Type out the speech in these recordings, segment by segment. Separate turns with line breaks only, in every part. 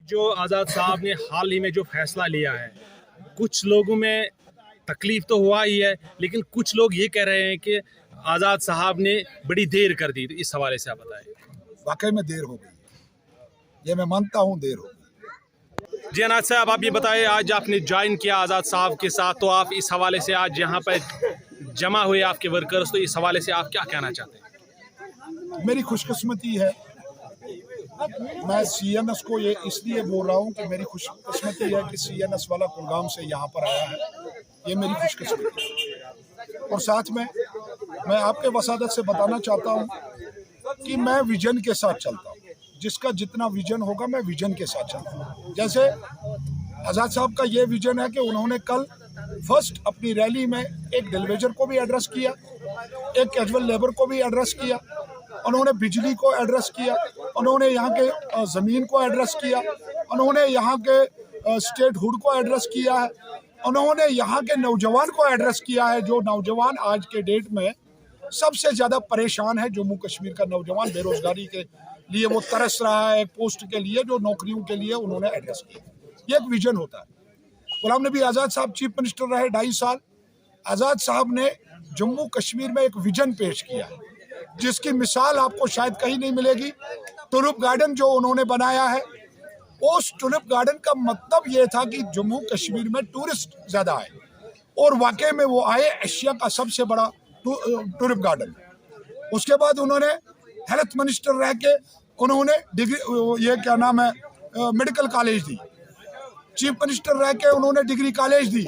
जो आज़ाद साहब ने हाल ही में जो फैसला लिया है, कुछ लोगों में तकलीफ तो हुआ ही है, लेकिन कुछ लोग ये कह रहे हैं कि आज़ाद साहब ने बड़ी देर कर दी। तो इस हवाले से आप बताएं।
वाकई में देर हो गई, ये मैं मानता हूँ, देर हो गई।
जी अनाज साहब, आप ये बताएं, आज आपने ज्वाइन किया आज़ाद साहब के साथ, तो आप इस हवाले से आज यहाँ पर जमा हुए आपके वर्कर्स, तो इस हवाले से आप क्या कहना चाहते हैं?
मेरी खुशकिस्मती है, मैं CNS को ये इसलिए बोल रहा हूँ कि मेरी खुशकिस्मती है कि CNS वाला कुलगाम से यहाँ पर आया है, ये मेरी खुशकिस्मती है। और साथ में मैं आपके वसादत से बताना चाहता हूँ कि मैं विजन के साथ चलता हूँ, जिसका जितना विजन होगा मैं विजन के साथ चलता हूँ। जैसे आज़ाद साहब का ये विजन है कि उन्होंने कल फर्स्ट अपनी रैली में एक डेलीवेजर को भी एड्रेस किया, एक कैजुअल लेबर को भी एड्रेस किया, उन्होंने बिजली को एड्रेस किया, उन्होंने यहाँ के ज़मीन को एड्रेस किया, उन्होंने यहाँ के स्टेट हुड को एड्रेस किया है, उन्होंने यहाँ के नौजवान को एड्रेस किया है। जो नौजवान आज के डेट में सबसे ज़्यादा परेशान है, जम्मू कश्मीर का नौजवान बेरोजगारी के लिए वो तरस रहा है, पोस्ट के लिए, जो नौकरियों के लिए उन्होंने एड्रेस किया। ये एक विजन होता है। गुलाम नबी आज़ाद साहब चीफ मिनिस्टर रहे 2.5 साल। आज़ाद साहब ने जम्मू कश्मीर में एक विजन पेश किया है, जिसकी मिसाल आपको शायद कहीं नहीं मिलेगी। टुलिप गार्डन जो उन्होंने बनाया है, उस टुलिप गार्डन का मतलब ये था कि जम्मू कश्मीर में टूरिस्ट ज़्यादा आए, और वाकई में वो आए। एशिया का सबसे बड़ा टुलिप गार्डन। उसके बाद उन्होंने हेल्थ मिनिस्टर रह के उन्होंने डिग्री, ये क्या नाम है, मेडिकल कॉलेज दी। चीफ मिनिस्टर रह के उन्होंने डिग्री कॉलेज दी।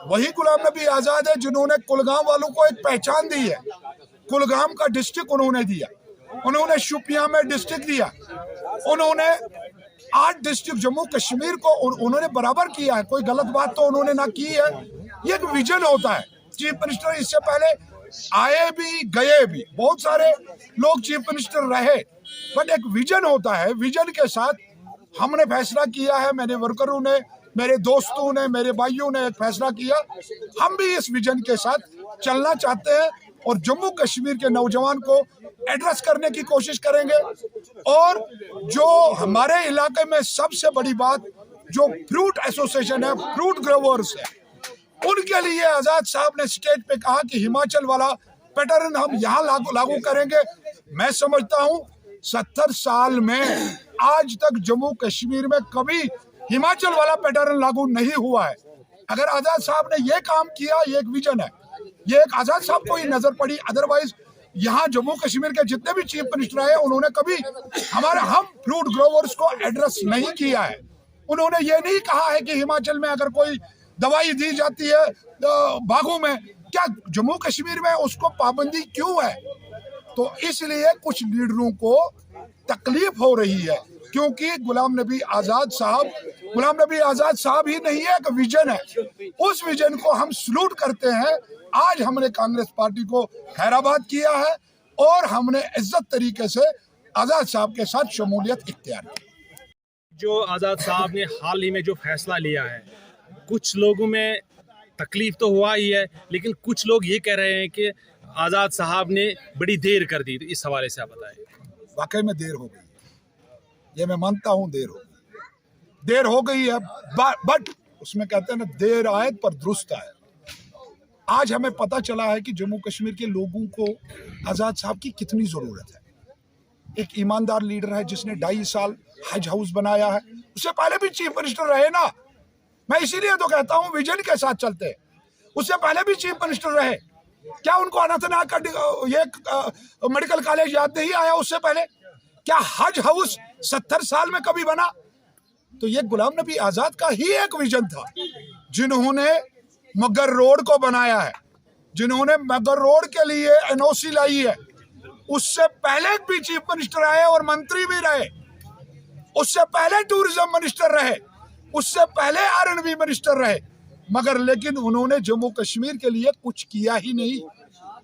वही गुलाम नबी आज़ाद है जिन्होंने कुलगाम वालों को एक पहचान दी है। कुलगाम का डिस्ट्रिक्ट उन्होंने दिया, उन्होंने शोपियां में डिस्ट्रिक्ट दिया, उन्होंने 8 डिस्ट्रिक्ट जम्मू कश्मीर को उन्होंने बराबर किया है। कोई गलत बात तो उन्होंने ना की है। ये एक विजन होता है। चीफ मिनिस्टर इससे पहले आए भी गए भी, बहुत सारे लोग चीफ मिनिस्टर रहे, बट एक विजन होता है। विजन के साथ हमने फैसला किया है, मेरे वर्करों ने, मेरे दोस्तों ने, मेरे भाइयों ने एक फैसला किया, हम भी इस विजन के साथ चलना चाहते हैं और जम्मू कश्मीर के नौजवान को एड्रेस करने की कोशिश करेंगे। और जो हमारे इलाके में सबसे बड़ी बात, जो फ्रूट एसोसिएशन है, फ्रूट ग्रोवर्स है, उनके लिए आज़ाद साहब ने स्टेज पे कहा कि हिमाचल वाला पैटर्न हम यहाँ लागू करेंगे। मैं समझता हूँ 70 साल में आज तक जम्मू कश्मीर में कभी हिमाचल वाला पैटर्न लागू नहीं हुआ है। अगर आज़ाद साहब ने ये काम किया, ये एक विजन है, ये एक आज़ाद साहब को ही नजर पड़ी। अदरवाइज यहाँ जम्मू कश्मीर के जितने भी चीफ मिनिस्टर आए, उन्होंने कभी हम फ्रूट ग्रोवर्स को एड्रेस नहीं किया है। उन्होंने ये नहीं कहा है कि हिमाचल में अगर कोई दवाई दी जाती है बागों में, क्या जम्मू कश्मीर में उसको पाबंदी क्यों है? तो इसलिए कुछ लीडरों को तकलीफ हो रही है, क्योंकि गुलाम नबी आज़ाद साहब ही नहीं है, एक विजन है। उस विजन को हम सलूट करते हैं। आज हमने कांग्रेस पार्टी को खैराबाद किया है और हमने इज्जत तरीके से आज़ाद साहब के साथ शमूलियत इख्तियार की।
जो आज़ाद साहब ने हाल ही में जो फैसला लिया है, कुछ लोगों में तकलीफ तो हुआ ही है, लेकिन कुछ लोग ये कह रहे हैं कि आज़ाद साहब ने बड़ी देर कर दी। तो इस हवाले से आप बताएं।
वाकई में देर हो गई, ये मैं मानता हूँ, देर हो गई है, बट उसमें कहते हैं ना, देर आयत पर दुरुस्त आयत। आज हमें पता चला है कि जम्मू कश्मीर के लोगों को आज़ाद साहब की कितनी ज़रूरत है। एक ईमानदार लीडर है जिसने 2.5 साल हज हाउस बनाया है। उससे पहले भी चीफ मिनिस्टर रहे ना, मैं इसीलिए तो कहता हूँ विजन के साथ चलते हैं। उससे पहले भी चीफ मिनिस्टर रहे, क्या उनको अनंतनाग का ये मेडिकल कॉलेज याद नहीं आया? उससे पहले क्या हज हाउस 70 साल में कभी बना? तो ये गुलाम नबी आज़ाद का ही एक विजन था, जिन्होंने मगर रोड को बनाया है, जिन्होंने मगर रोड के लिए NOC लाई है। उससे पहले भी चीफ मिनिस्टर आए और मंत्री भी रहे, उससे पहले टूरिज्म मिनिस्टर रहे, उससे पहले R&B मिनिस्टर रहे, मगर लेकिन उन्होंने जम्मू कश्मीर के लिए कुछ किया ही नहीं।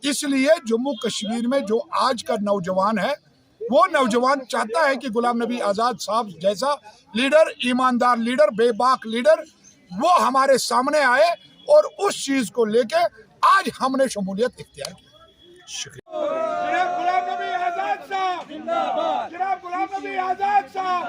इसलिए जम्मू कश्मीर में जो आज का नौजवान है, वो नौजवान चाहता है कि गुलाम नबी आज़ाद साहब जैसा लीडर, ईमानदार लीडर, बेबाक लीडर, वो हमारे सामने आए, और उस चीज को लेके आज हमने शमूलियत इख्तियार की।
शुक्रिया।
जनाब गुलाम नबी आजाद साहब